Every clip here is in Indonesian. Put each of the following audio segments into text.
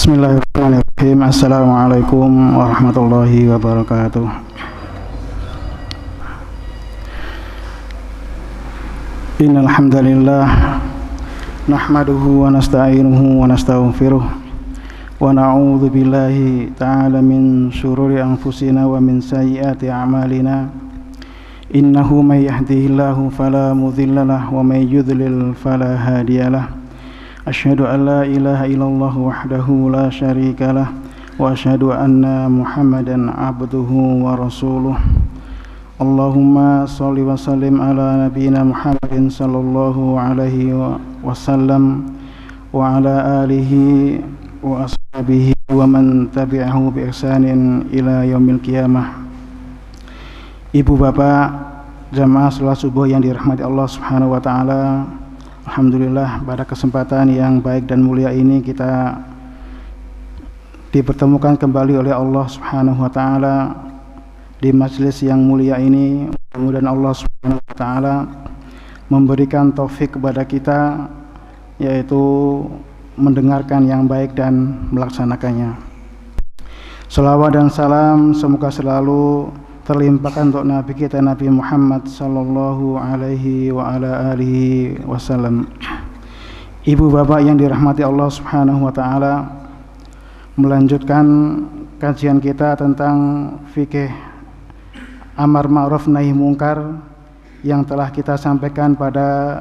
Bismillahirrahmanirrahim. Assalamualaikum warahmatullahi wabarakatuh. Innal hamdalillah nahmaduhu wa nasta'inuhu wa nastaghfiruh wa na'udzu billahi ta'ala min syururi anfusina wa min sayyiati a'malina. Innahu may yahdihillahu fala mudhillalah wa may yudlil fala hadiyalah. Asyhadu an la ilaha illallah wahdahu la syarika lah wa asyhadu anna Muhammadan abduhu wa rasuluh. Allahumma shalli wa sallim ala nabiyyina Muhammadin sallallahu alaihi wasallam wa ala alihi wa ashabihi wa man tabi'ahu bi ihsanin ila yaumil qiyamah. Ibu bapak jamaah salat subuh yang dirahmati Allah Subhanahu wa taala, alhamdulillah pada kesempatan yang baik dan mulia ini kita dipertemukan kembali oleh Allah Subhanahu wa taala di majelis yang mulia ini. Mudah-mudahan Allah Subhanahu wa taala memberikan taufik kepada kita, yaitu mendengarkan yang baik dan melaksanakannya. Salawat dan salam semoga selalu terlimpahkan untuk Nabi kita Nabi Muhammad sallallahu alaihi wa ala alihi wasallam. Ibu bapak yang dirahmati Allah Subhanahu wa taala, melanjutkan kajian kita tentang fikih amar ma'ruf nahi mungkar yang telah kita sampaikan pada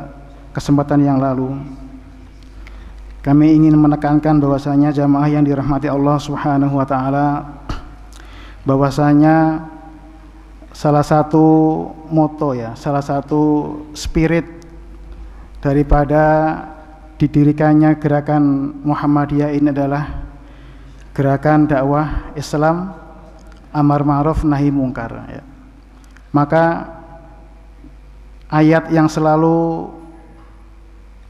kesempatan yang lalu. Kami ingin menekankan bahwasanya jamaah yang dirahmati Allah Subhanahu wa taala, bahwasanya salah satu moto salah satu spirit daripada didirikannya gerakan Muhammadiyah ini adalah gerakan dakwah Islam amar ma'ruf nahi mungkar. Maka ayat yang selalu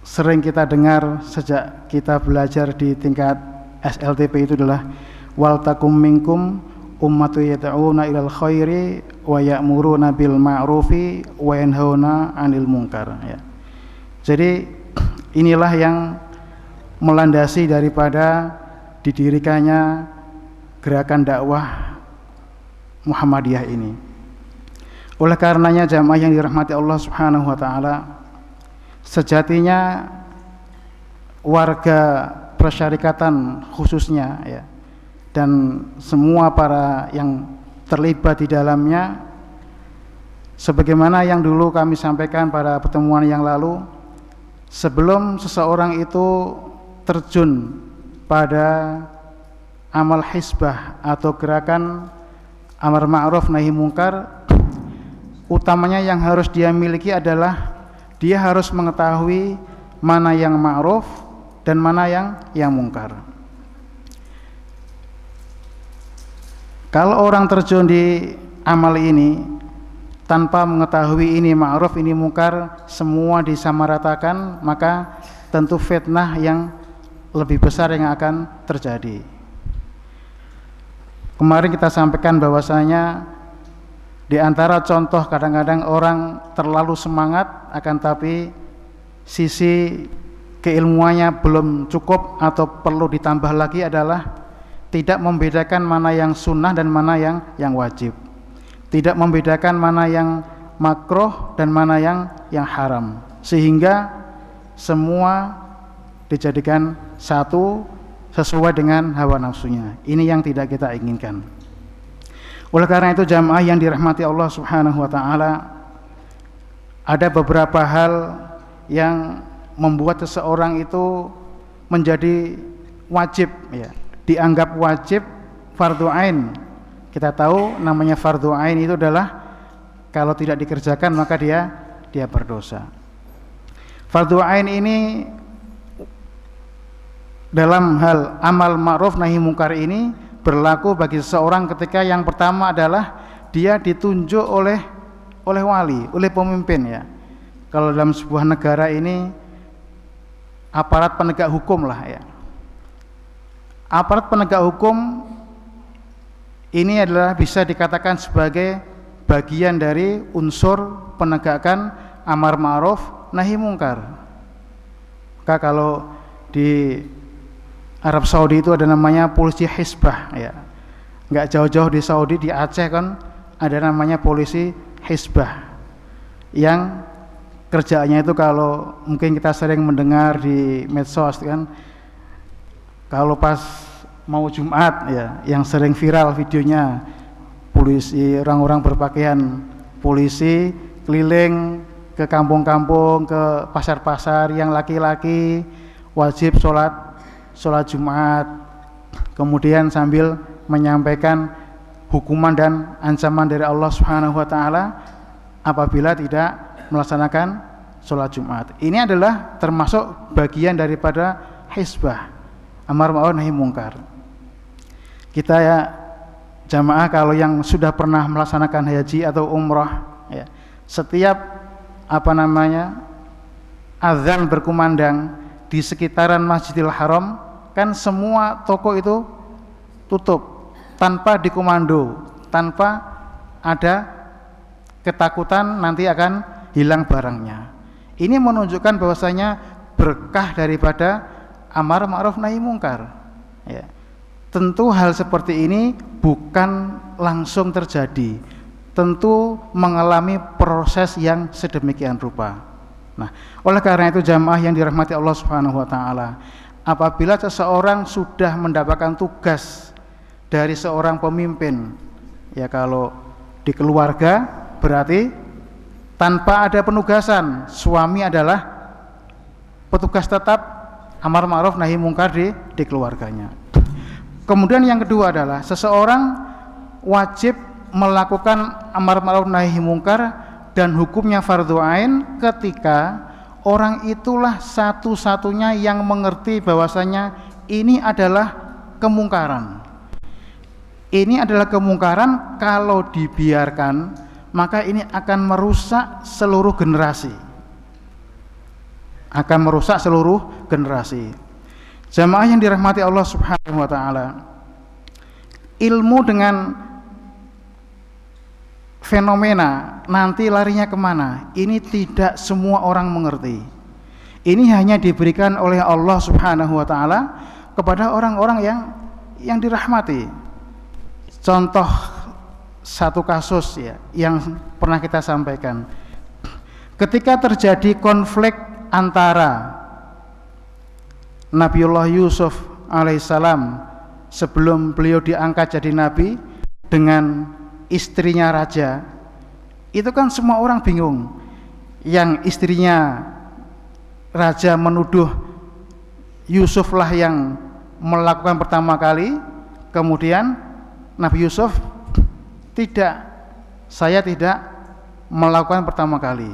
sering kita dengar sejak kita belajar di tingkat SLTP itu adalah wal takum minkum ummatu yad'una ilal khairi wa ya'muruna bil ma'rufi wa yanhauna 'anil munkar. Jadi inilah yang melandasi daripada didirikannya gerakan dakwah Muhammadiyah ini. Oleh karenanya jamaah yang dirahmati Allah Subhanahu wa taala, sejatinya warga persyarikatan khususnya dan semua para yang terlibat di dalamnya, sebagaimana yang dulu kami sampaikan pada pertemuan yang lalu, sebelum seseorang itu terjun pada amal hisbah atau gerakan amar ma'ruf nahi mungkar, utamanya yang harus dia miliki adalah dia harus mengetahui mana yang ma'ruf dan mana yang mungkar. Kalau orang terjun di amal ini tanpa mengetahui ini ma'ruf, ini mungkar, semua disamaratakan, maka tentu fitnah yang lebih besar yang akan terjadi. Kemarin kita sampaikan bahwasanya di antara contoh kadang-kadang orang terlalu semangat akan tapi sisi keilmuannya belum cukup atau perlu ditambah lagi adalah tidak membedakan mana yang sunnah dan mana yang wajib, tidak membedakan mana yang makruh dan mana yang haram, sehingga semua dijadikan satu sesuai dengan hawa nafsunya. Ini yang tidak kita inginkan. Oleh karena itu jamaah yang dirahmati Allah Subhanahu wa taala, ada beberapa hal yang membuat seseorang itu menjadi wajib, dianggap wajib, fardhu ain. Kita tahu namanya fardhu ain itu adalah kalau tidak dikerjakan maka dia berdosa. Fardhu ain ini dalam hal amal ma'ruf nahi mungkar ini berlaku bagi seseorang ketika yang pertama adalah dia ditunjuk oleh wali, oleh pemimpin. Kalau dalam sebuah negara ini aparat penegak hukum lah. Aparat penegak hukum ini adalah bisa dikatakan sebagai bagian dari unsur penegakan amar ma'ruf nahi mungkar. Maka kalau di Arab Saudi itu ada namanya polisi Hizbah ya. Nggak jauh-jauh di Saudi, di Aceh kan ada namanya polisi Hizbah yang kerjaannya itu, kalau mungkin kita sering mendengar di medsos kan, kalau pas mau Jumat ya, yang sering viral videonya, polisi, orang-orang berpakaian polisi keliling ke kampung-kampung, ke pasar-pasar, yang laki-laki wajib sholat Jumat, kemudian sambil menyampaikan hukuman dan ancaman dari Allah Subhanahu wa taala apabila tidak melaksanakan sholat Jumat. Ini adalah termasuk bagian daripada hizbah, amar ma'ruf nahi mungkar. Kita ya jamaah kalau yang sudah pernah melaksanakan haji atau umrah ya, setiap azan berkumandang di sekitaran Masjidil Haram kan semua toko itu tutup tanpa dikomando, tanpa ada ketakutan nanti akan hilang barangnya. Ini menunjukkan bahwasanya berkah daripada amar ma'ruf nahi mungkar ya. Tentu hal seperti ini bukan langsung terjadi, tentu mengalami proses yang sedemikian rupa. Nah, oleh karena itu jamaah yang dirahmati Allah Subhanahu wa taala, apabila seseorang sudah mendapatkan tugas dari seorang pemimpin ya, kalau di keluarga berarti tanpa ada penugasan, suami adalah petugas tetap amar ma'ruf nahi mungkar di keluarganya. Kemudian yang kedua adalah seseorang wajib melakukan amar ma'ruf nahi mungkar dan hukumnya fardhu ain ketika orang itulah satu-satunya yang mengerti bahwasanya ini adalah kemungkaran. Ini adalah kemungkaran, kalau dibiarkan maka ini akan merusak seluruh generasi. Akan merusak seluruh generasi. Jamaah yang dirahmati Allah Subhanahu wa taala, ilmu dengan fenomena nanti larinya kemana, ini tidak semua orang mengerti. Ini hanya diberikan oleh Allah Subhanahu wa taala kepada orang-orang yang dirahmati. Contoh satu kasus ya yang pernah kita sampaikan, ketika terjadi konflik antara Nabiullah Yusuf alaihissalam sebelum beliau diangkat jadi nabi dengan istrinya raja, itu kan semua orang bingung. Yang istrinya raja menuduh Yusuf lah yang melakukan pertama kali, kemudian Nabi Yusuf tidak, saya tidak melakukan pertama kali,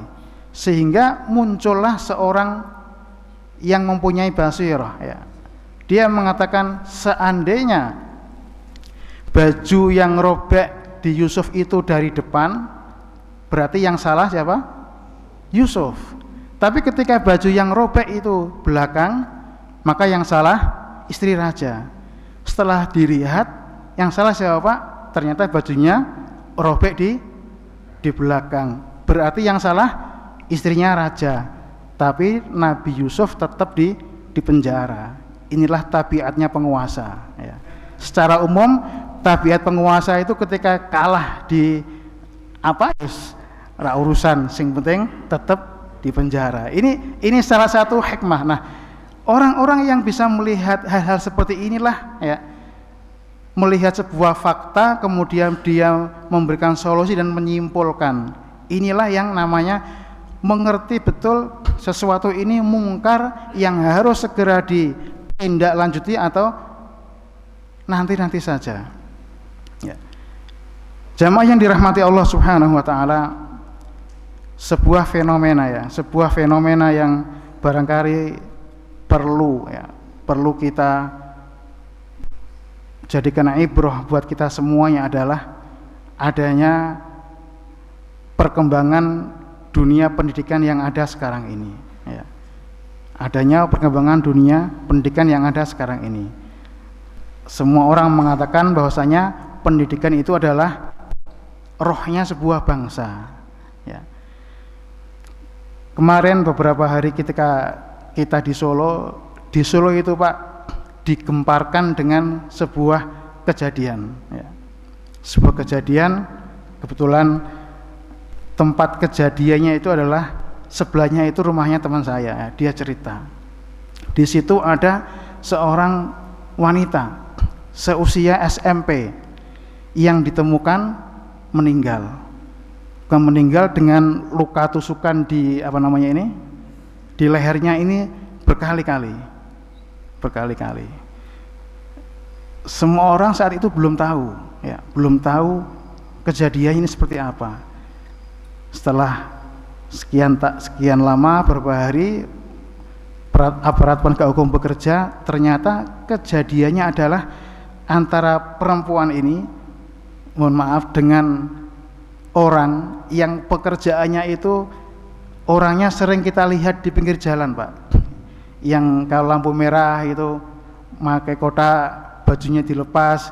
sehingga muncullah seorang yang mempunyai basirah ya. Dia mengatakan seandainya baju yang robek di Yusuf itu dari depan, berarti yang salah siapa? Yusuf. Tapi ketika baju yang robek itu belakang, maka yang salah istri raja. Setelah dilihat, yang salah siapa Pak? Ternyata bajunya robek di belakang. Berarti yang salah istrinya raja. Tapi Nabi Yusuf tetap di penjara. Inilah tabiatnya penguasa ya. Secara umum tabiat penguasa itu ketika kalah di urusan, sing penting tetap di penjara. Ini salah satu hikmah. Nah, orang-orang yang bisa melihat hal-hal seperti inilah ya, melihat sebuah fakta kemudian dia memberikan solusi dan menyimpulkan. Inilah yang namanya mengerti betul sesuatu ini mungkar yang harus segera ditindaklanjuti atau nanti saja ya. Jamaah yang dirahmati Allah Subhanahu wa taala, sebuah fenomena yang barangkali perlu kita jadikan ibrah buat kita semuanya adalah adanya perkembangan dunia pendidikan yang ada sekarang ini ya. Adanya perkembangan dunia pendidikan yang ada sekarang ini. Semua orang mengatakan bahwasanya pendidikan itu adalah rohnya sebuah bangsa ya. Kemarin beberapa hari ketika kita di Solo itu Pak, digemparkan dengan sebuah kejadian ya. Sebuah kejadian, kebetulan tempat kejadiannya itu adalah sebelahnya itu rumahnya teman saya ya. Dia cerita di situ ada seorang wanita seusia SMP yang ditemukan meninggal dengan luka tusukan di di lehernya ini berkali-kali. Semua orang saat itu belum tahu kejadian ini seperti apa. Setelah sekian lama, beberapa hari, aparat penegak hukum bekerja, ternyata kejadiannya adalah antara perempuan ini, mohon maaf, dengan orang yang pekerjaannya itu orangnya sering kita lihat di pinggir jalan, Pak. Yang kalau lampu merah itu pakai kotak, bajunya dilepas,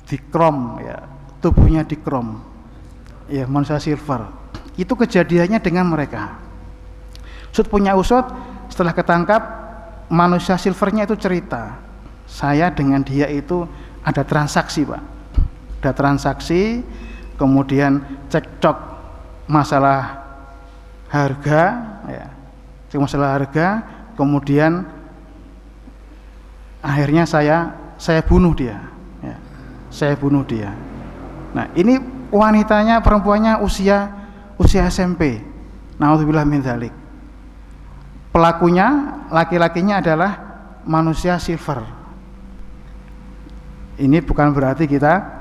dikrom ya, tubuhnya dikrom. Ya, manusia silver. Itu kejadiannya dengan mereka. Usut punya usut, setelah ketangkap, manusia silvernya itu cerita, saya dengan dia itu ada transaksi, Pak. Ada transaksi, kemudian cekcok masalah harga ya. Kemudian akhirnya saya bunuh dia ya. Nah, ini wanitanya, perempuannya usia SMP. Naudzubillah min dzalik. Pelakunya laki-lakinya adalah manusia silver. Ini bukan berarti kita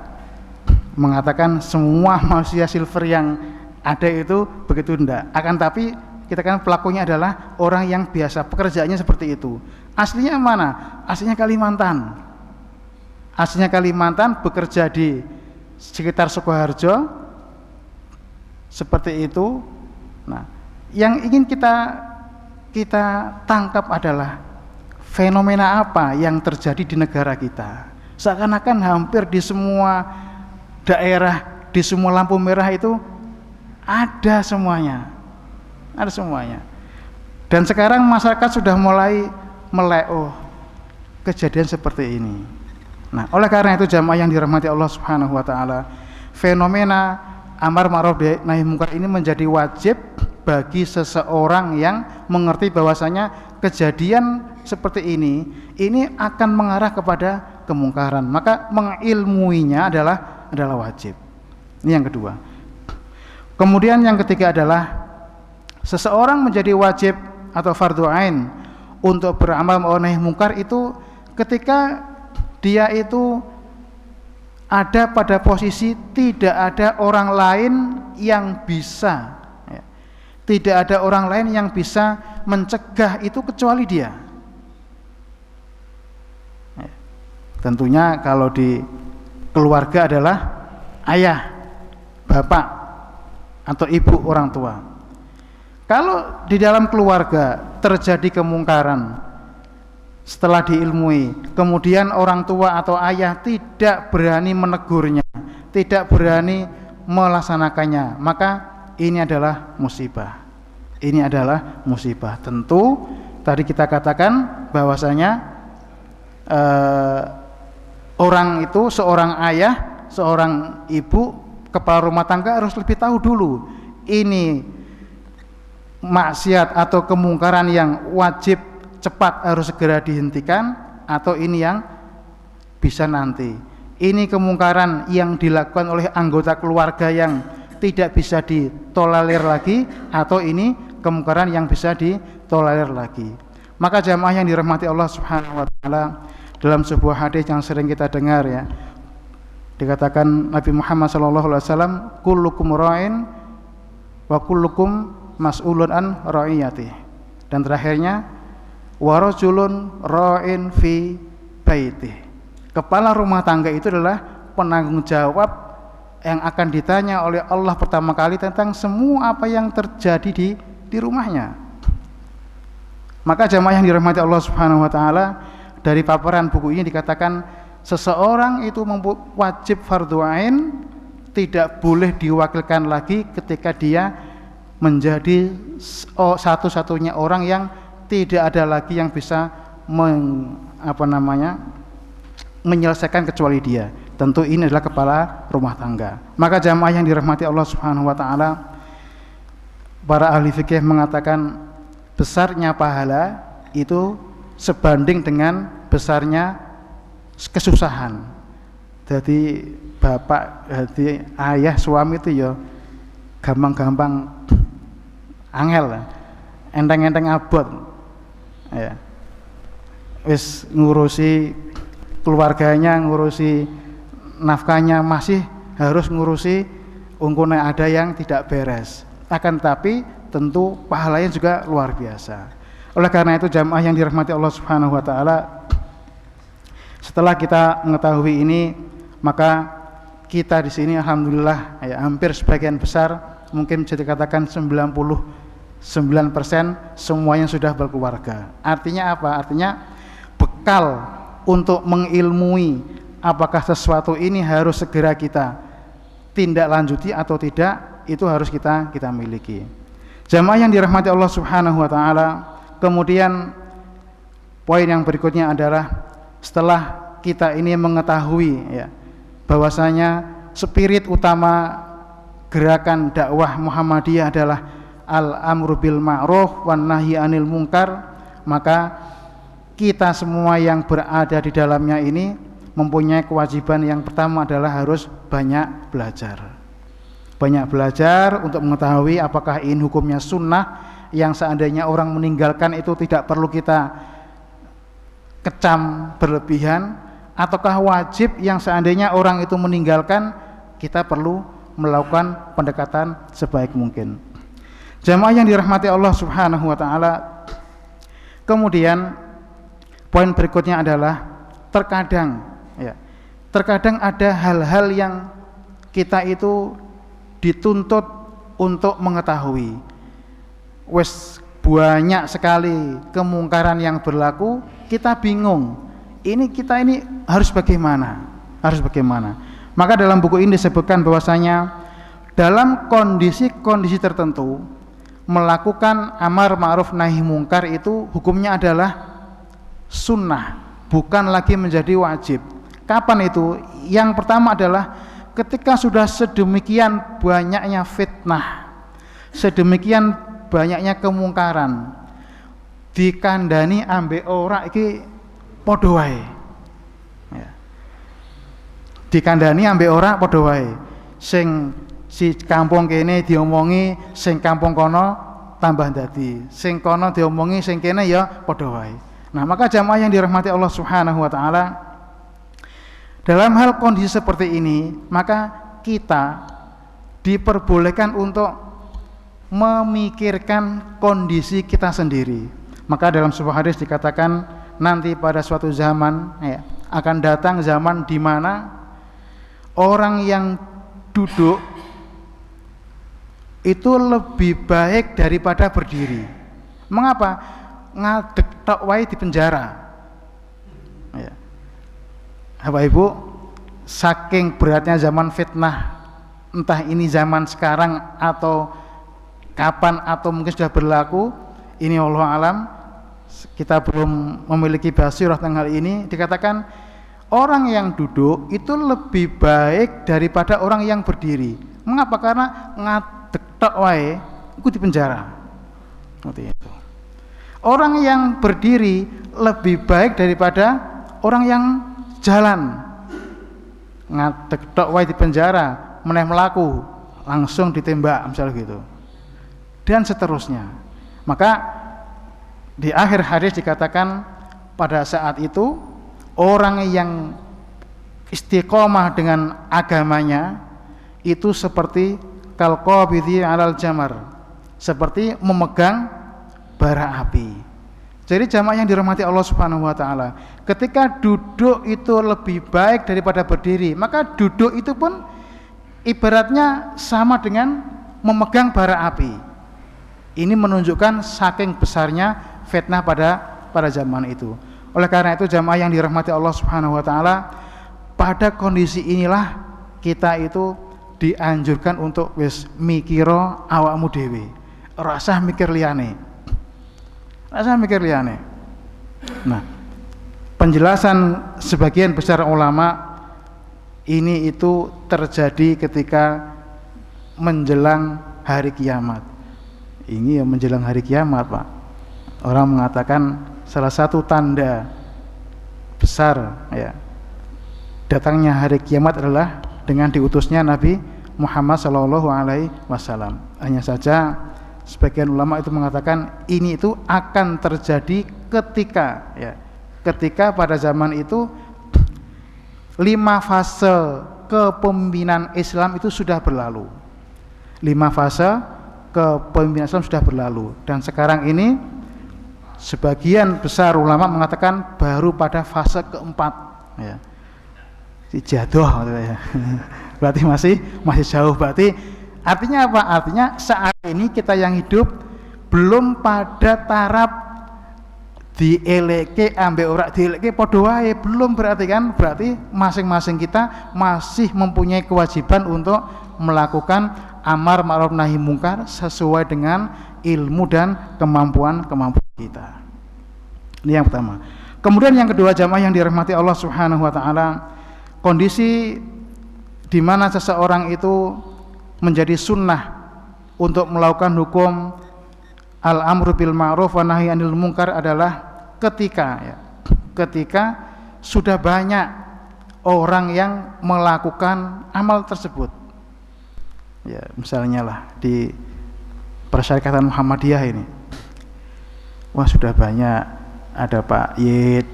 mengatakan semua manusia silver yang ada itu begitu, enggak. Akan tapi kita kan pelakunya adalah orang yang biasa, pekerjaannya seperti itu. Aslinya mana? Aslinya Kalimantan. Bekerja di sekitar Sukoharjo seperti itu. Nah, yang ingin kita tangkap adalah fenomena apa yang terjadi di negara kita. Seakan-akan hampir di semua daerah, di semua lampu merah itu ada semuanya. Dan sekarang masyarakat sudah mulai melek, kejadian seperti ini. Nah, oleh karena itu jamaah yang dirahmati Allah Subhanahu wa taala, fenomena amar ma'ruf nahi munkar ini menjadi wajib bagi seseorang yang mengerti bahwasanya kejadian seperti ini akan mengarah kepada kemungkaran. Maka mengilmuinya adalah wajib. Ini yang kedua. Kemudian yang ketiga adalah seseorang menjadi wajib atau fardhu ain untuk beramal ma'ruf nahi munkar itu ketika dia itu ada pada posisi tidak ada orang lain yang bisa ya, tidak ada orang lain yang bisa mencegah itu kecuali dia ya. Tentunya kalau di keluarga adalah ayah, bapak atau ibu, orang tua. Kalau di dalam keluarga terjadi kemungkaran setelah diilmui, kemudian orang tua atau ayah tidak berani menegurnya, tidak berani melaksanakannya, maka ini adalah musibah. Tentu tadi kita katakan bahwasanya orang itu, seorang ayah, seorang ibu, kepala rumah tangga harus lebih tahu dulu ini maksiat atau kemungkaran yang wajib cepat harus segera dihentikan atau ini yang bisa nanti. Ini kemungkaran yang dilakukan oleh anggota keluarga yang tidak bisa ditolerir lagi atau ini kemungkaran yang bisa ditolerir lagi. Maka jamaah yang dirahmati Allah Subhanahu wa taala, dalam sebuah hadis yang sering kita dengar ya, dikatakan Nabi Muhammad SAW, kullukum ra'in wa kullukum mas'ulun an ra'iyatih. Dan terakhirnya wa rajulun ra'in fi baitih. Kepala rumah tangga itu adalah penanggung jawab yang akan ditanya oleh Allah pertama kali tentang semua apa yang terjadi di rumahnya. Maka jamaah yang dirahmati Allah Subhanahu wa taala, dari paparan buku ini dikatakan seseorang itu wajib fardhu ain, tidak boleh diwakilkan lagi ketika dia menjadi satu-satunya orang yang tidak ada lagi yang bisa menyelesaikan kecuali dia. Tentu ini adalah kepala rumah tangga. Maka jamaah yang dirahmati Allah Subhanahu wa taala, para ahli fikih mengatakan besarnya pahala itu sebanding dengan besarnya kesusahan. Jadi bapak, jadi ayah, suami itu ya gampang-gampang angel, enteng-enteng abot ya. Wis ngurusi keluarganya, ngurusi nafkahnya, masih harus ngurusi ungkune ada yang tidak beres. Akan tapi tentu pahalanya juga luar biasa. Oleh karena itu jamaah yang dirahmati Allah Subhanahu wa taala, setelah kita mengetahui ini, maka kita di sini alhamdulillah ya, hampir sebagian besar, mungkin bisa dikatakan 99% semuanya sudah berkeluarga. Artinya apa? Artinya bekal untuk mengilmui apakah sesuatu ini harus segera kita tindak lanjuti atau tidak, itu harus kita miliki. Jamaah yang dirahmati Allah Subhanahu wa taala, kemudian poin yang berikutnya adalah setelah kita ini mengetahui ya bahwasanya spirit utama gerakan dakwah Muhammadiyah adalah al-amru bil ma'ruf wan nahyi 'anil munkar, maka kita semua yang berada di dalamnya ini mempunyai kewajiban yang pertama adalah harus banyak belajar. Banyak belajar untuk mengetahui apakah ini hukumnya sunnah yang seandainya orang meninggalkan itu tidak perlu kita kecam berlebihan, ataukah wajib yang seandainya orang itu meninggalkan kita perlu melakukan pendekatan sebaik mungkin. Jamaah yang dirahmati Allah Subhanahu wa taala, kemudian poin berikutnya adalah terkadang ada hal-hal yang kita itu dituntut untuk mengetahui. Wes banyak sekali kemungkaran yang berlaku, kita bingung. Kita ini harus bagaimana? Maka dalam buku ini disebutkan bahwasanya dalam kondisi-kondisi tertentu melakukan amar ma'ruf nahi mungkar itu hukumnya adalah sunnah, bukan lagi menjadi wajib. Kapan itu? Yang pertama adalah ketika sudah sedemikian banyaknya fitnah, sedemikian banyaknya kemungkaran, dikandani ambek ora iki padha wae. Ya. Dikandani ambek ora padha wae. Sing si kampung kene diomongi, sing kampung kono tambah dadi. Sing kono diomongi, sing kene ya padha wae. Nah, maka jamaah yang dirahmati Allah Subhanahu wa taala, dalam hal kondisi seperti ini, maka kita diperbolehkan untuk memikirkan kondisi kita sendiri. Maka dalam sebuah hadis dikatakan nanti pada suatu zaman akan datang zaman di mana orang yang duduk itu lebih baik daripada berdiri. Mengapa? Ngadeg tok wae di penjara. Ya. Bapak Ibu, saking beratnya zaman fitnah, entah ini zaman sekarang atau kapan atau mungkin sudah berlaku, ini Allah alam, kita belum memiliki basirah tentang hal ini. Dikatakan orang yang duduk itu lebih baik daripada orang yang berdiri. Mengapa? Karena ngadeg tok wae iku di penjara. Seperti itu. Orang yang berdiri lebih baik daripada orang yang jalan. Ngadeg tok wae di penjara, meneh melaku langsung ditembak misalnya gitu. Dan seterusnya. Maka di akhir hadis dikatakan pada saat itu orang yang istiqomah dengan agamanya itu seperti kalqabidhi alal jamar, seperti memegang bara api. Jadi jamaah yang dirahmati Allah Subhanahu wa taala, ketika duduk itu lebih baik daripada berdiri, maka duduk itu pun ibaratnya sama dengan memegang bara api. Ini menunjukkan saking besarnya fitnah pada zaman itu. Oleh karena itu jamaah yang dirahmati Allah Subhanahu wa taala, pada kondisi inilah kita itu dianjurkan untuk wis mikiro awakmu dhewe. Ora usah mikir liyane. Nah, penjelasan sebagian besar ulama ini itu terjadi ketika menjelang hari kiamat. Ini ya menjelang hari kiamat, Pak. Orang mengatakan salah satu tanda besar ya datangnya hari kiamat adalah dengan diutusnya Nabi Muhammad SAW. Hanya saja sebagian ulama itu mengatakan ini itu akan terjadi ketika pada zaman itu 5 fase kepemimpinan Islam itu sudah berlalu. 5 fase kepemimpinan Islam sudah berlalu, dan sekarang ini sebagian besar ulama mengatakan baru pada fase keempat ya. Si jadoh ya. Berarti masih jauh. Berarti artinya apa? Artinya saat ini kita yang hidup belum pada taraf dieleke ambek ora dieleke padha wae, belum, berarti kan berarti masing-masing kita masih mempunyai kewajiban untuk melakukan amar ma'ruf nahi mungkar sesuai dengan ilmu dan kemampuan kita. Ini yang pertama. Kemudian yang kedua, jamaah yang dirahmati Allah Subhanahu wa taala, kondisi di mana seseorang itu menjadi sunnah untuk melakukan hukum al-amru bil ma'ruf wa nahyi 'anil munkar adalah ketika sudah banyak orang yang melakukan amal tersebut. Ya, misalnya lah di Persyarikatan Muhammadiyah ini, wah sudah banyak, ada Pak Yid,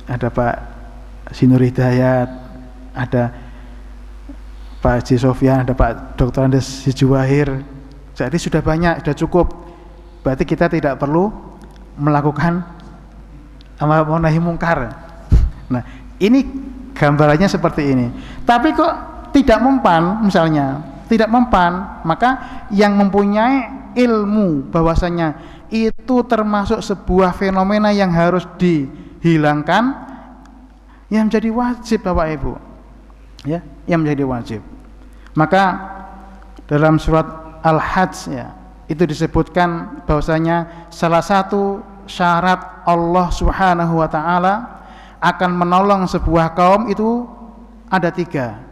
ada Pak Sinur Hidayat, ada Pak Haji Sofyan, ada Pak Dr. Andes Hijuwahir. Jadi sudah banyak, sudah cukup. Berarti kita tidak perlu melakukan amar ma'ruf nahi mungkar. Nah, ini gambarannya seperti ini. Tapi kok tidak mempan, misalnya tidak mempan, maka yang mempunyai ilmu bahwasanya itu termasuk sebuah fenomena yang harus dihilangkan, yang menjadi wajib Bapak Ibu, ya, yang menjadi wajib. Maka dalam surat Al-Hajj ya, itu disebutkan bahwasanya salah satu syarat Allah Subhanahu wa taala akan menolong sebuah kaum itu ada 3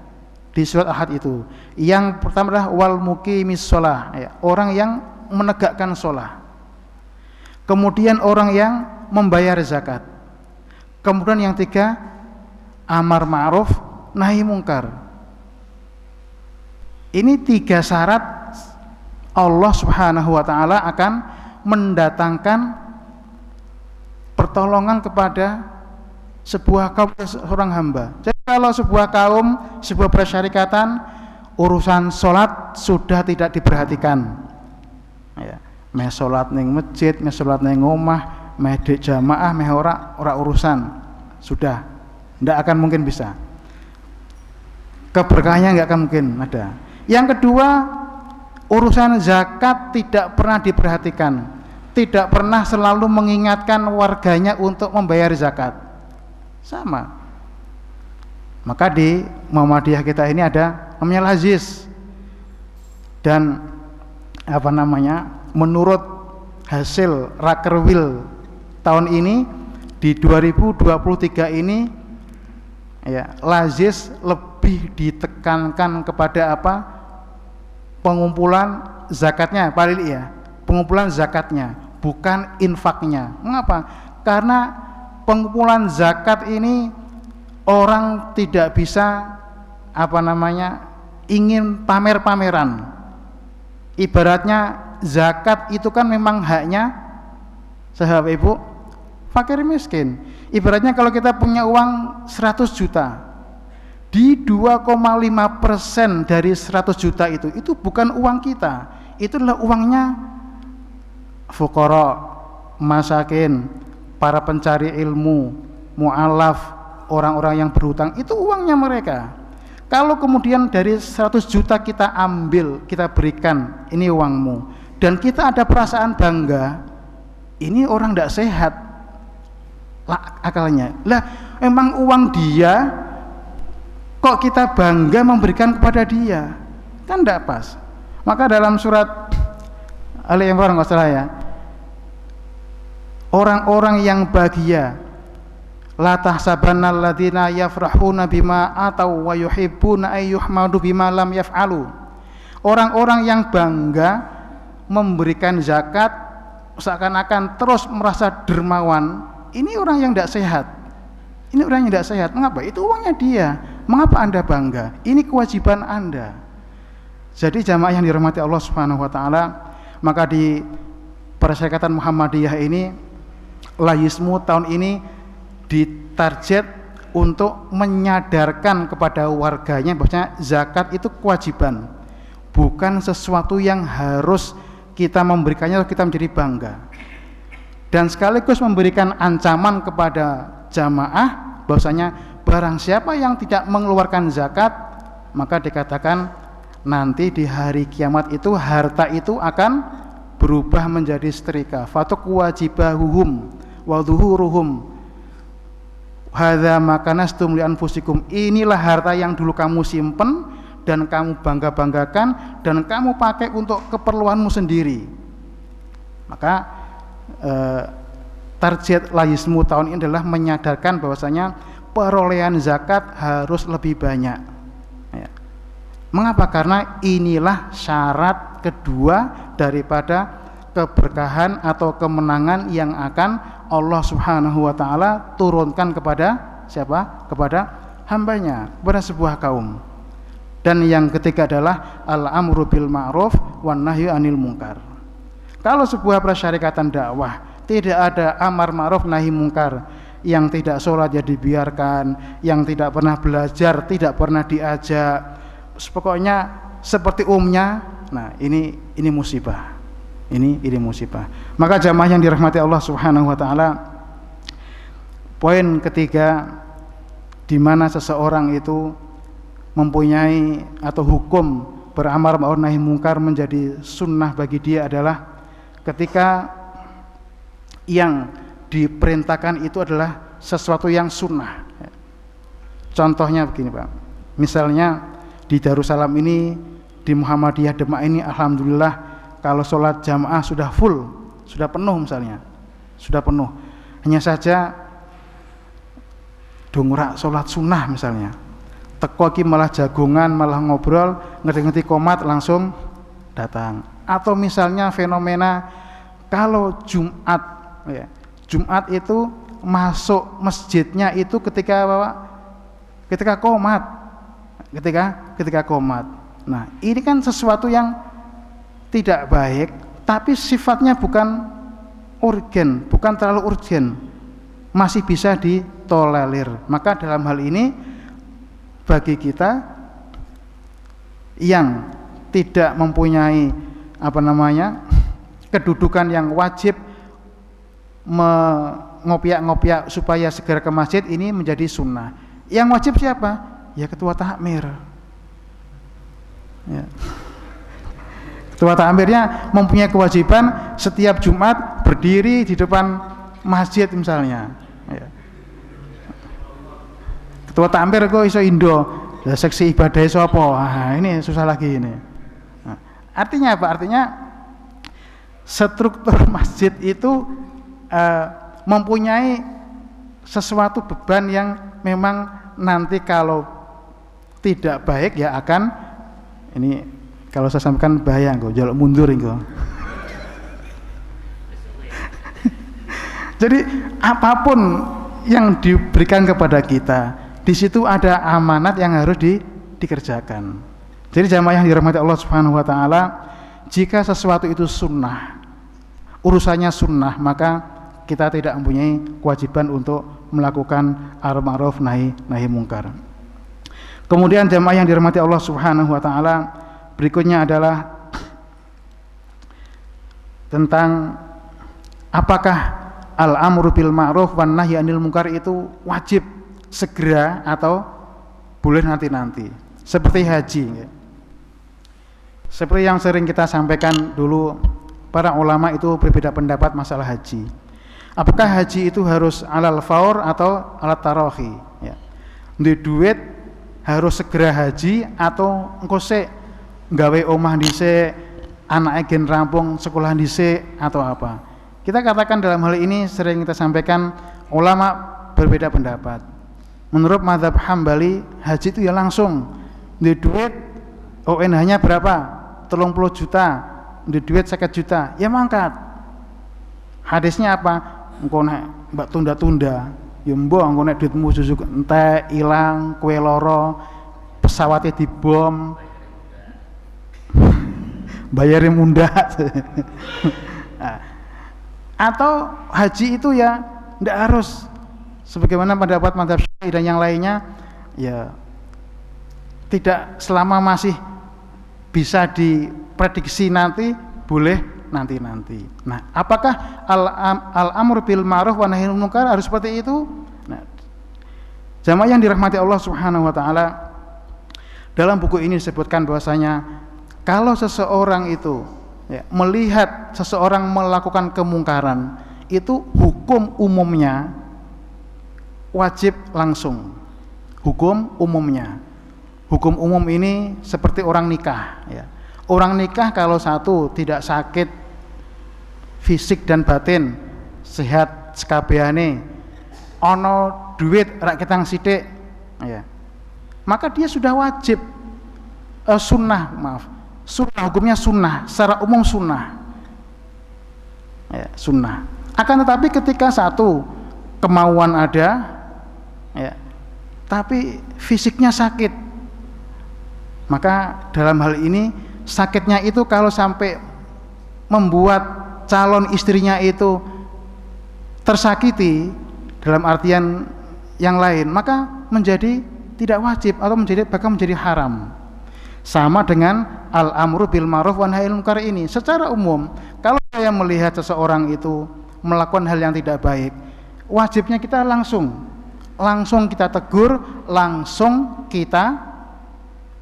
di surat Al-Hajj itu. Yang pertama adalah wal muqimis shalah, ya, orang yang menegakkan shalah. Kemudian orang yang membayar zakat. Kemudian yang 3, amar ma'ruf nahi mungkar. Ini 3 syarat Allah Subhanahu wa taala akan mendatangkan pertolongan kepada sebuah kaum, seorang hamba. Jadi kalau sebuah kaum, sebuah persyarikatan, urusan sholat sudah tidak diperhatikan ya, meh sholat ning masjid, meh sholat ning omah, meh di jamaah, meh ora urusan, sudah tidak akan mungkin bisa, keberkahannya nggak akan mungkin ada. Yang kedua, urusan zakat tidak pernah diperhatikan, tidak pernah selalu mengingatkan warganya untuk membayar zakat, sama. Maka di Muhammadiyah kita ini ada namanya Al-Aziz, dan menurut hasil Rakerwil tahun ini di 2023 ini ya, Al-Aziz lebih ditekankan kepada pengumpulan zakatnya, paling ya, pengumpulan zakatnya, bukan infaknya. Mengapa? Karena pengumpulan zakat ini orang tidak bisa ingin pamer-pameran. Ibaratnya zakat itu kan memang haknya sahabat Ibu fakir miskin. Ibaratnya kalau kita punya uang 100 juta, di 2,5% dari 100 juta itu bukan uang kita, itu adalah uangnya fuqara, masakin, para pencari ilmu, mu'alaf, orang-orang yang berhutang, itu uangnya mereka. Kalau kemudian dari 100 juta kita ambil, kita berikan, ini uangmu, dan kita ada perasaan bangga, ini orang tidak sehat lah akalnya. Lah emang uang dia, kok kita bangga memberikan kepada dia, kan tidak pas. Maka dalam surat Ali Imran nggak salah ya, orang-orang yang bahagia La tahsabanna alladziina yafrahuna bima ataw wa yuhibbuna ay yuhmadu bima lam yaf'alu. Orang-orang yang bangga memberikan zakat seakan-akan terus merasa dermawan, ini orang yang tidak sehat. Ini orang yang tidak sehat. Mengapa? Itu uangnya dia. Mengapa Anda bangga? Ini kewajiban Anda. Jadi jamaah yang dirahmati Allah Subhanahu wa taala, maka di Perserikatan Muhammadiyah ini Layismu tahun ini ditarget untuk menyadarkan kepada warganya bahwasanya zakat itu kewajiban, bukan sesuatu yang harus kita memberikannya atau kita menjadi bangga. Dan sekaligus memberikan ancaman kepada jamaah bahwasanya barang siapa yang tidak mengeluarkan zakat, maka dikatakan nanti di hari kiamat itu harta itu akan berubah menjadi setrika. Fatuqwajibahuhum wa dhuhuruhum hadza ma kanastum li anfusikum. Inilah harta yang dulu kamu simpen dan kamu bangga-banggakan dan kamu pakai untuk keperluanmu sendiri. Maka target Layismu tahun ini adalah menyadarkan bahwasanya perolehan zakat harus lebih banyak. Ya. Mengapa? Karena inilah syarat kedua daripada keberkahan atau kemenangan yang akan Allah Subhanahu wa taala turunkan kepada siapa? Kepada hambanya, kepada sebuah kaum. Dan yang ketiga adalah al-amru bil ma'ruf wan nahyu anil munkar. Kalau sebuah persyarikatan dakwah tidak ada amar ma'ruf nahi munkar, yang tidak sholat ya dibiarkan, yang tidak pernah belajar tidak pernah diajak, pokoknya seperti umumnya, nah ini musibah. Ini musibah. Maka jamaah yang dirahmati Allah Subhanahu wa taala, poin ketiga di mana seseorang itu mempunyai atau hukum beramar ma'ruf nahi munkar menjadi sunnah bagi dia adalah ketika yang diperintahkan itu adalah sesuatu yang sunnah. Contohnya begini Pak, misalnya di Darussalam ini, di Muhammadiyah Demak ini, alhamdulillah kalau sholat jamaah sudah full, sudah penuh misalnya, sudah penuh. Hanya saja dongrak sholat sunnah misalnya, teko ki malah jagongan, malah ngobrol, ngerti-ngerti komat langsung datang. Atau misalnya fenomena kalau Jumat, ya, Jumat itu masuk masjidnya itu ketika komat, ketika komat. Nah ini kan sesuatu yang tidak baik, tapi sifatnya bukan urgen, bukan terlalu urgen, masih bisa ditolerir. Maka dalam hal ini bagi kita yang tidak mempunyai kedudukan yang wajib mengopiak-ngopiak supaya segera ke masjid, ini menjadi sunnah. Yang wajib siapa? Ya ketua takmir. Ya. Ketua takmirnya mempunyai kewajiban setiap Jumat berdiri di depan masjid misalnya. Ya. Ketua takmir kok iso indo, seksi ibadah iso apa? Nah, ini susah lagi ini. Nah, artinya apa? Artinya struktur masjid itu mempunyai sesuatu beban yang memang nanti kalau tidak baik ya akan ini. Kalau saya sampaikan bahaya engko, jaluk mundur engko. Jadi apapun yang diberikan kepada kita, di situ ada amanat yang harus dikerjakan. Jadi jamaah yang dirahmati Allah Subhanahu wa taala, jika sesuatu itu sunnah, urusannya sunnah, maka kita tidak mempunyai kewajiban untuk melakukan amar ma'ruf nahi munkar. Kemudian jamaah yang dirahmati Allah Subhanahu wa taala, berikutnya adalah tentang apakah al-amru bil ma'ruf wan nahyi anil munkar itu wajib segera atau boleh nanti-nanti. Seperti haji. Seperti yang sering kita sampaikan dulu, para ulama itu berbeda pendapat masalah haji. Apakah haji itu harus alal faur atau alat tarohi? Ya. Duit harus segera haji atau engko sik gawe omah dhisik, anake gen rampung sekolah dhisik atau apa. Kita katakan dalam hal ini sering kita sampaikan, ulama berbeda pendapat. Menurut mazhab Hambali, haji itu ya langsung di duit ONH-nya berapa? 30 juta, di duit 50 juta, ya mangkat. Hadisnya apa? Engko nek mbak tunda-tunda, ya mbok engko nek duitmu susuk entek, ilang, kue loro, pesawatnya dibom, bayarin mundak. Nah, atau haji itu ya tidak harus sebagaimana pendapat mazhab Syafi'i dan yang lainnya, ya tidak selama masih bisa diprediksi nanti, boleh nanti. Nah, apakah al-amr bil ma'ruf wa nahyil munkar harus seperti itu? Nah, jamaah yang dirahmati Allah Subhanahu wa taala, dalam buku ini disebutkan bahwasanya kalau seseorang itu melihat seseorang melakukan kemungkaran, itu hukum umumnya wajib langsung. Hukum umumnya. Hukum umum ini seperti orang nikah. Ya. Orang nikah kalau satu tidak sakit fisik dan batin, sehat sekabehane, ono duit rakyat sithik, ya, maka dia sudah wajib sunnah hukumnya sunnah, secara umum sunnah, ya, sunnah. Akan tetapi ketika satu kemauan ada, ya, tapi fisiknya sakit, maka dalam hal ini sakitnya itu kalau sampai membuat calon istrinya itu tersakiti dalam artian yang lain, maka menjadi tidak wajib atau bahkan menjadi haram. Sama dengan al-amru bil ma'ruf wa nahyil munkar ini. Secara umum, kalau saya melihat seseorang itu melakukan hal yang tidak baik, wajibnya kita langsung kita tegur, langsung kita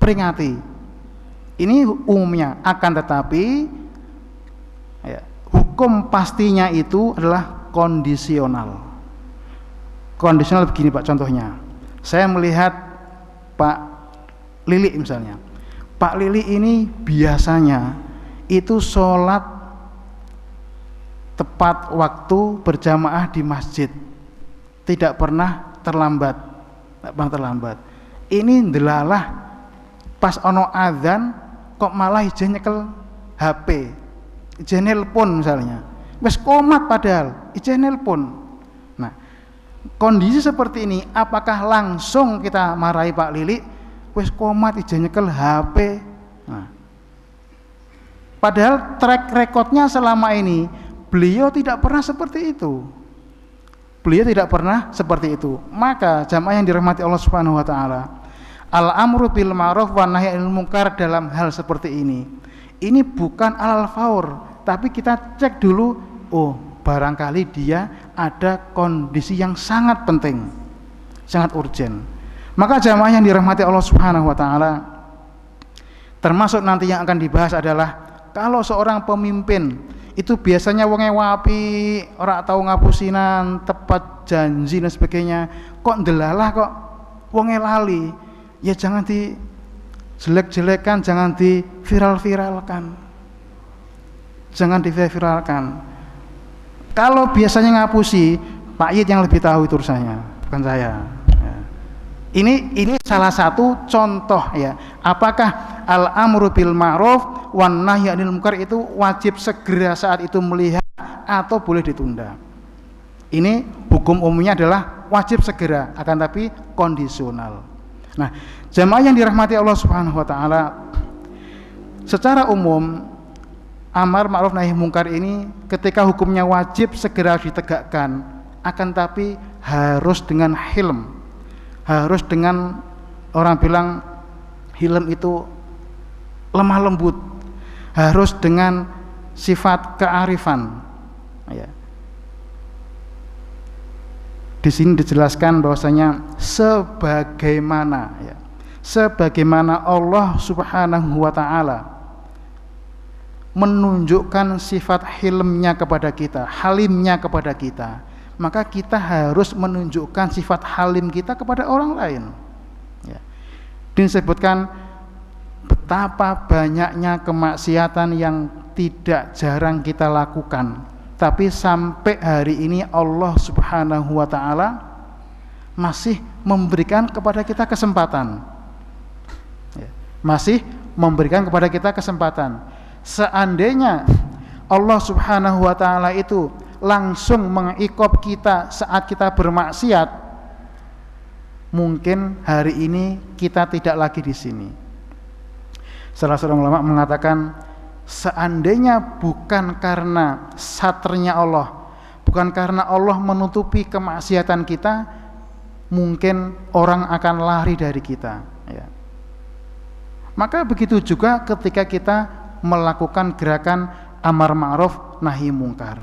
peringati. Ini umumnya. Akan tetapi ya, hukum pastinya itu adalah kondisional. Kondisional begini Pak, contohnya saya melihat Pak Lili misalnya. Pak Lili ini biasanya itu sholat tepat waktu berjamaah di masjid, tidak pernah terlambat. Ini ndelalah pas ono adzan kok malah ijen nyekel HP, ijen nelpon misalnya, wes komat padahal ijen nelpon. Nah, kondisi seperti ini apakah langsung kita marahi Pak Lili? Wes komat ijen nyekel HP. Nah, padahal track recordnya selama ini beliau tidak pernah seperti itu. Maka jamaah yang dirahmati Allah Subhanahu wa taala, al-amru bil ma'ruf wa nahyil munkar dalam hal seperti ini bukan alal faur, tapi kita cek dulu, oh barangkali dia ada kondisi yang sangat penting, sangat urgent. Maka jamaah yang dirahmati Allah Subhanahu wa taala, termasuk nanti yang akan dibahas adalah kalau seorang pemimpin itu biasanya wonge wapi, ora tahu ngapusinan, tepat janji dan sebagainya, kok ndelalah kok wonge lali, ya jangan di jelek-jelekan, jangan di viral-viralkan. Kalau biasanya ngapusi, Pak Yid yang lebih tahu itu urusannya, bukan saya. Ini salah satu contoh ya. Apakah al-amru bil ma'ruf wan nahyi 'anil munkar itu wajib segera saat itu melihat atau boleh ditunda? Ini hukum umumnya adalah wajib segera, akan tapi kondisional. Nah, jamaah yang dirahmati Allah Subhanahu wa taala, secara umum amar ma'ruf nahi munkar ini ketika hukumnya wajib segera ditegakkan, akan tapi harus dengan hilm. Harus dengan, orang bilang hilm itu lemah lembut, harus dengan sifat kearifan. Ya. Di sini dijelaskan bahwasanya sebagaimana Allah Subhanahu wa taala menunjukkan sifat hilmnya kepada kita, halimnya kepada kita, maka kita harus menunjukkan sifat halim kita kepada orang lain. Ya. Disebutkan betapa banyaknya kemaksiatan yang tidak jarang kita lakukan, tapi sampai hari ini Allah Subhanahu wa taala masih memberikan kepada kita kesempatan. Ya, masih memberikan kepada kita kesempatan. Seandainya Allah Subhanahu wa taala itu langsung mengikop kita saat kita bermaksiat, mungkin hari ini kita tidak lagi di sini. Salah seorang ulama mengatakan, seandainya bukan karena satrnya Allah, bukan karena Allah menutupi kemaksiatan kita, mungkin orang akan lari dari kita, ya. Maka begitu juga ketika kita melakukan gerakan amar ma'ruf nahi mungkar.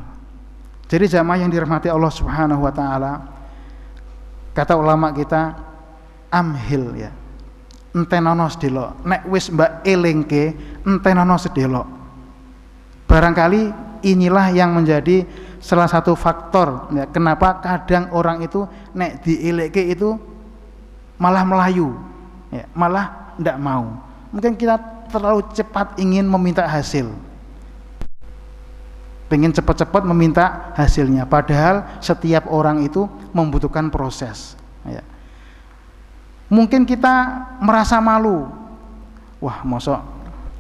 Jadi jamaah yang dirahmati Allah Subhanahu wa taala, kata ulama kita, amhil ya, entenono sedelok, nek wis mbak elingke entenono sedelok. Barangkali inilah yang menjadi salah satu faktor ya, kenapa kadang orang itu nek dieleke itu malah melayu ya, malah ndak mau. Mungkin kita terlalu cepat ingin meminta hasil, pengen cepat-cepat meminta hasilnya, padahal setiap orang itu membutuhkan proses ya. Mungkin kita merasa malu, wah mosok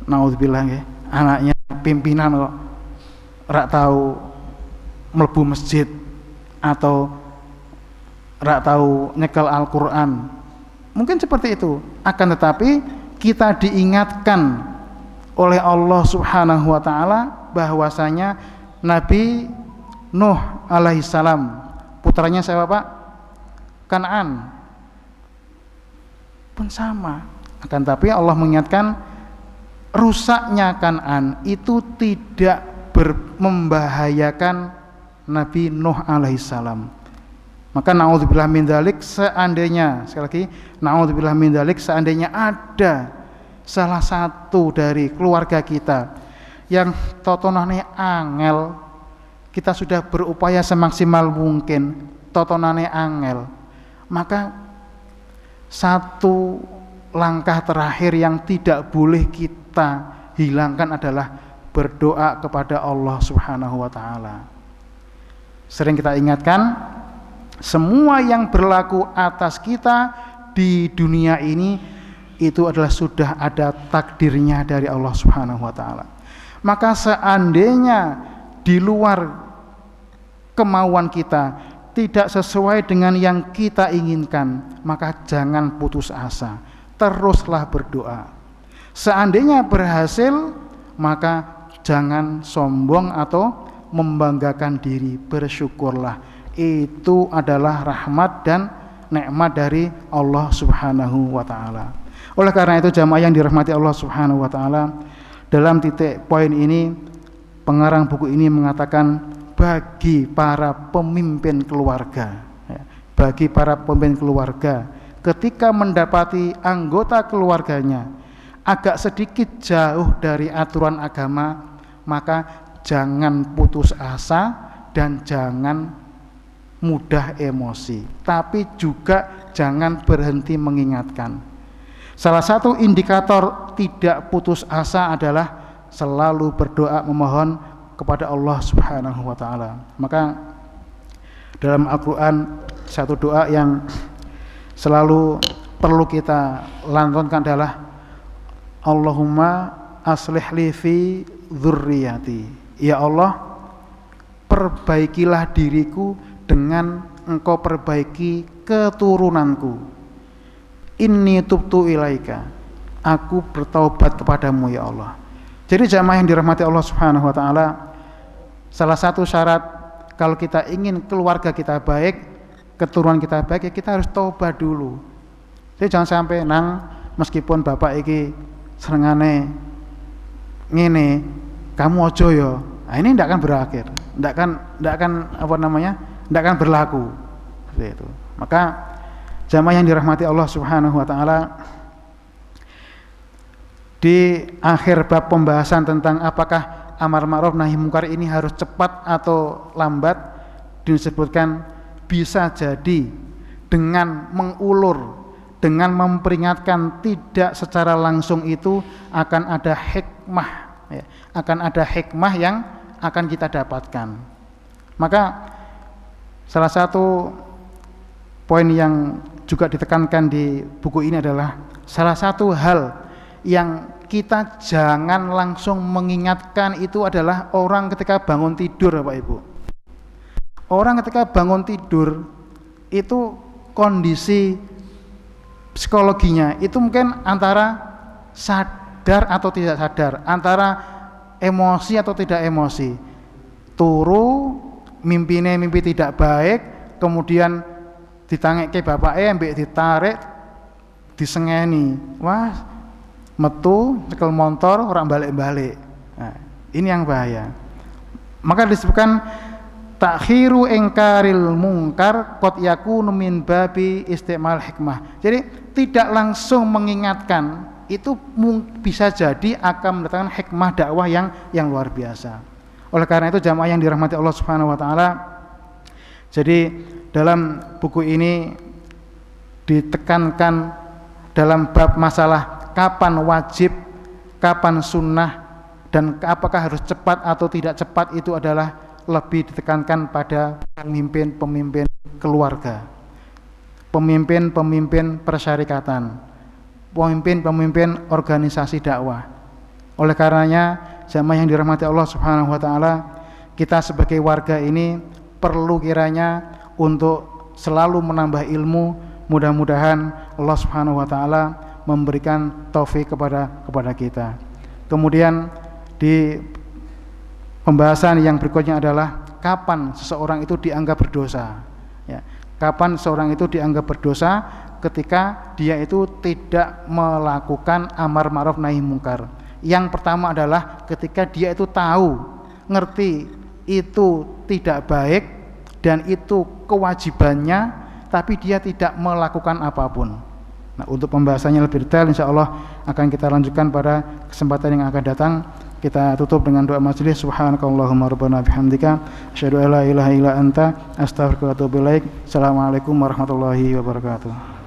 naudzubillah ya, anaknya pimpinan kok rak tahu mlebu masjid atau rak tahu nyekel Al-Quran. Mungkin seperti itu, akan tetapi kita diingatkan oleh Allah Subhanahu wa taala bahwasanya Nabi Nuh alaihissalam, putranya siapa Pak? Kan'an pun sama. Akan tapi Allah mengingatkan rusaknya Kan'an itu tidak membahayakan Nabi Nuh alaihissalam. Maka naudzubillah min dzalik, seandainya, sekali lagi naudzubillah min dzalik, seandainya ada salah satu dari keluarga kita yang totonane angel, kita sudah berupaya semaksimal mungkin, totonane angel, maka satu langkah terakhir yang tidak boleh kita hilangkan adalah berdoa kepada Allah Subhanahu wa taala. Sering kita ingatkan, semua yang berlaku atas kita di dunia ini itu adalah sudah ada takdirnya dari Allah Subhanahu wa taala. Maka seandainya di luar kemauan kita, tidak sesuai dengan yang kita inginkan, maka jangan putus asa, teruslah berdoa. Seandainya berhasil, maka jangan sombong atau membanggakan diri, bersyukurlah. Itu adalah rahmat dan nikmat dari Allah Subhanahu wa taala. Oleh karena itu jamaah yang dirahmati Allah Subhanahu wa taala, dalam titik poin ini pengarang buku ini mengatakan bagi para pemimpin keluarga, bagi para pemimpin keluarga ketika mendapati anggota keluarganya agak sedikit jauh dari aturan agama, maka jangan putus asa dan jangan mudah emosi, tapi juga jangan berhenti mengingatkan. Salah satu indikator tidak putus asa adalah selalu berdoa memohon kepada Allah Subhanahu wa taala. Maka dalam Al-Qur'an satu doa yang selalu perlu kita lantunkan adalah Allahumma aslih li fi dzurriyyati. Ya Allah, perbaikilah diriku dengan engkau perbaiki keturunanku. Inni tubtu ilaika, aku bertaubat kepadamu ya Allah. Jadi jamaah yang dirahmati Allah Subhanahu wa taala, salah satu syarat kalau kita ingin keluarga kita baik, keturunan kita baik, ya kita harus taubat dulu. Jadi jangan sampai nang meskipun bapak iki serengane ngene, kamu ojo yo. Nah, ini tidak akan berakhir, tidak akan apa namanya? Tidak akan berlaku seperti itu. Maka jamaah yang dirahmati Allah Subhanahu wa taala, di akhir bab pembahasan tentang apakah amar ma'ruf nahi mungkar ini harus cepat atau lambat, disebutkan bisa jadi dengan mengulur, dengan memperingatkan tidak secara langsung itu akan ada hikmah ya, akan ada hikmah yang akan kita dapatkan. Maka salah satu poin yang juga ditekankan di buku ini adalah salah satu hal yang kita jangan langsung mengingatkan itu adalah orang ketika bangun tidur, Bapak Ibu. Orang ketika bangun tidur itu kondisi psikologinya itu mungkin antara sadar atau tidak sadar, antara emosi atau tidak emosi. Turu, mimpi tidak baik, kemudian ditangeke bapake ambek ditarik, disengeni. Wah, metu cekel motor orang balik-balik. Nah, ini yang bahaya. Maka disebutkan takhiru ingkaril mungkar qad yakunu min babi istimal hikmah. Jadi tidak langsung mengingatkan itu bisa jadi akan mendatangkan hikmah dakwah yang luar biasa. Oleh karena itu jamaah yang dirahmati Allah Subhanahu wa taala, jadi dalam buku ini ditekankan dalam bab masalah kapan wajib, kapan sunnah, dan apakah harus cepat atau tidak cepat itu adalah lebih ditekankan pada pemimpin-pemimpin keluarga, pemimpin-pemimpin persyarikatan, pemimpin-pemimpin organisasi dakwah. Oleh karenanya jamaah yang dirahmati Allah Subhanahu wa taala, kita sebagai warga ini perlu kiranya untuk selalu menambah ilmu. Mudah-mudahan Allah Subhanahu wa taala memberikan taufik kepada kita. Kemudian di pembahasan yang berikutnya adalah kapan seseorang itu dianggap berdosa. Ya, kapan seseorang itu dianggap berdosa ketika dia itu tidak melakukan amar ma'ruf nahi mungkar. Yang pertama adalah ketika dia itu tahu, ngerti itu tidak baik dan itu kewajibannya, tapi dia tidak melakukan apapun. Nah, untuk pembahasannya lebih detail insya Allah akan kita lanjutkan pada kesempatan yang akan datang. Kita tutup dengan doa majelis. Subhanakallahumma rabbana bihamdika asyhadu an la ilaha illa anta astaghfiruka wa atubu ilaik. Assalamualaikum warahmatullahi wabarakatuh.